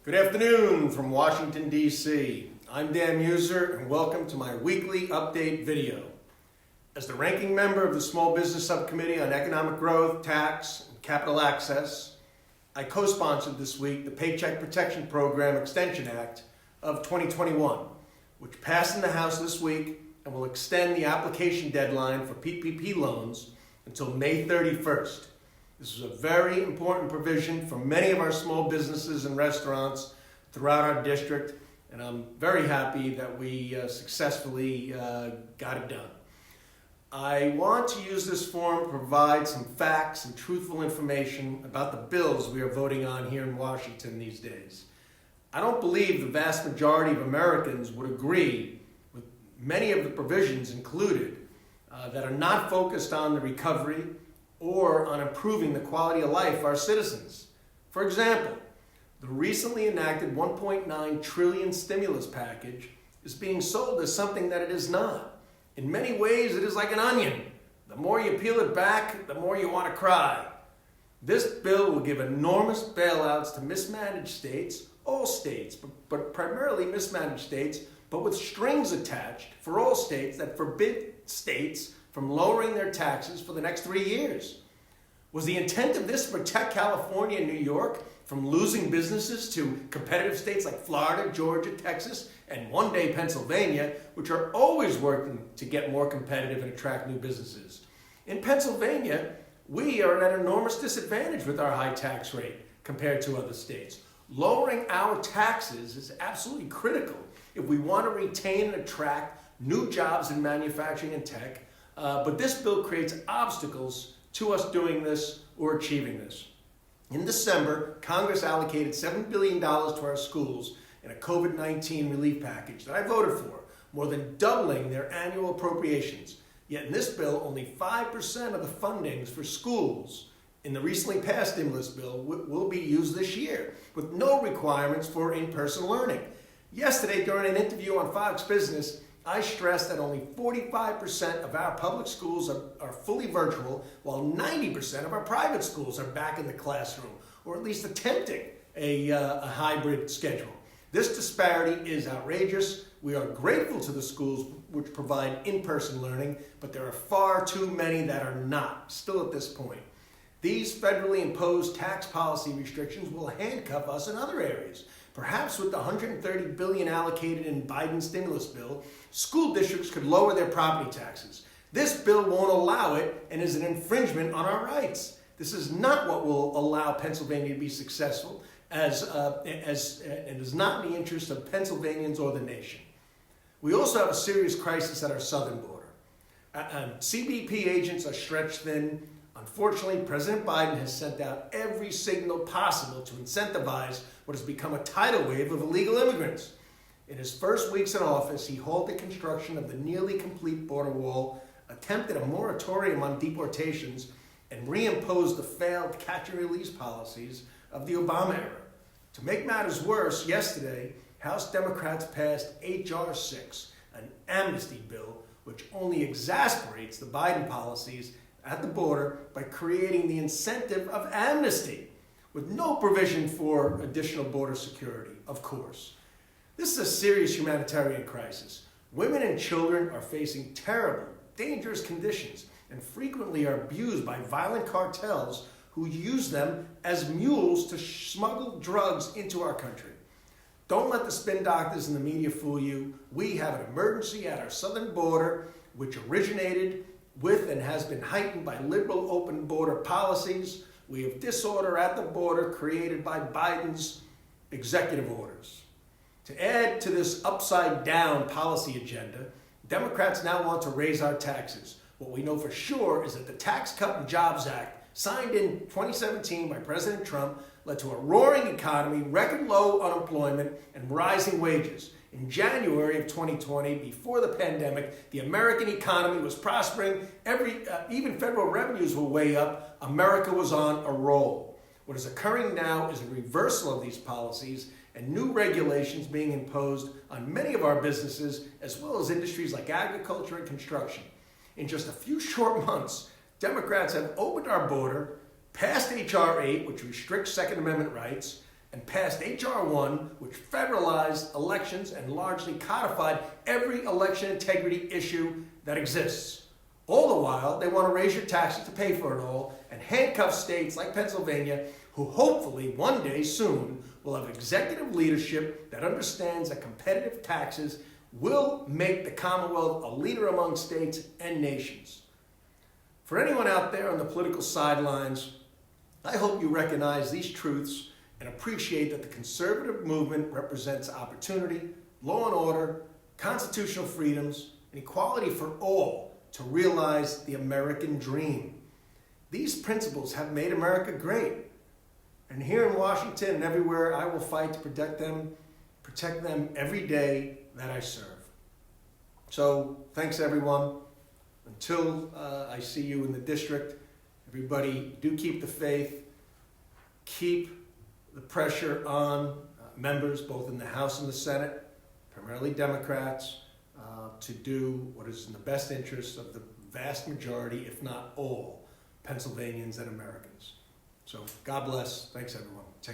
Good afternoon from Washington, D.C. I'm Dan Meuser, and welcome to my weekly update video. As the ranking member of the Small Business Subcommittee on Economic Growth, Tax, and Capital Access, I co-sponsored this week the Paycheck Protection Program Extension Act of 2021, which passed in the House this week and will extend the application deadline for PPP loans until May 31st. This is a very important provision for many of our small businesses and restaurants throughout our district, and I'm very happy that we successfully got it done. I want to use this forum to provide some facts and truthful information about the bills we are voting on here in Washington these days. I don't believe the vast majority of Americans would agree with many of the provisions included that are not focused on the recovery or on improving the quality of life of our citizens. For example, the recently enacted $1.9 trillion stimulus package is being sold as something that it is not. In many ways, it is like an onion. The more you peel it back, the more you want to cry. This bill will give enormous bailouts to mismanaged states, all states, but primarily mismanaged states, but with strings attached for all states that forbid states from lowering their taxes for the next 3 years. Was the intent of this to protect California and New York from losing businesses to competitive states like Florida, Georgia, Texas, and one day Pennsylvania, which are always working to get more competitive and attract new businesses? In Pennsylvania, we are at an enormous disadvantage with our high tax rate compared to other states. Lowering our taxes is absolutely critical if we want to retain and attract new jobs in manufacturing and tech. But this bill creates obstacles to us doing this or achieving this. In December, Congress allocated $7 billion to our schools in a COVID-19 relief package that I voted for, more than doubling their annual appropriations. Yet in this bill, only 5% of the fundings for schools in the recently passed stimulus bill will be used this year, with no requirements for in-person learning. Yesterday, during an interview on Fox Business, I stressed that only 45% of our public schools are fully virtual, while 90% of our private schools are back in the classroom, or at least attempting a hybrid schedule. This disparity is outrageous. We are grateful to the schools which provide in-person learning, but there are far too many that are not, still at this point. These federally imposed tax policy restrictions will handcuff us in other areas. Perhaps with the $130 billion allocated in Biden's stimulus bill, school districts could lower their property taxes. This bill won't allow it and is an infringement on our rights. This is not what will allow Pennsylvania to be successful, and is not in the interest of Pennsylvanians or the nation. We also have a serious crisis at our southern border. CBP agents are stretched thin. Unfortunately, President Biden has sent out every signal possible to incentivize what has become a tidal wave of illegal immigrants. In his first weeks in office, he halted construction of the nearly complete border wall, attempted a moratorium on deportations, and reimposed the failed catch and release policies of the Obama era. To make matters worse, yesterday, House Democrats passed H.R. 6, an amnesty bill, which only exasperates the Biden policies at the border by creating the incentive of amnesty, with no provision for additional border security, of course. This is a serious humanitarian crisis. Women and children are facing terrible, dangerous conditions and frequently are abused by violent cartels who use them as mules to smuggle drugs into our country. Don't let the spin doctors and the media fool you. We have an emergency at our southern border, which originated with and has been heightened by liberal open border policies. We have disorder at the border created by Biden's executive orders. To add to this upside down policy agenda, Democrats now want to raise our taxes. What we know for sure is that the Tax Cut and Jobs Act, signed in 2017 by President Trump, led to a roaring economy, record low unemployment, and rising wages. In January of 2020, before the pandemic, the American economy was prospering. Even federal revenues were way up. America was on a roll. What is occurring now is a reversal of these policies and new regulations being imposed on many of our businesses, as well as industries like agriculture and construction. In just a few short months, Democrats have opened our border, passed H.R. 8, which restricts Second Amendment rights, and passed H.R. 1, which federalized elections and largely codified every election integrity issue that exists. All the while, they want to raise your taxes to pay for it all and handcuff states like Pennsylvania, who hopefully one day soon will have executive leadership that understands that competitive taxes will make the Commonwealth a leader among states and nations. For anyone out there on the political sidelines, I hope you recognize these truths and appreciate that the conservative movement represents opportunity, law and order, constitutional freedoms, and equality for all to realize the American dream. These principles have made America great. And here in Washington and everywhere, I will fight to protect them every day that I serve. So thanks everyone. Until I see you in the district, everybody do keep the faith, keep the pressure on members both in the House and the Senate, primarily Democrats, to do what is in the best interest of the vast majority, if not all, Pennsylvanians and Americans. So God bless. Thanks everyone. Take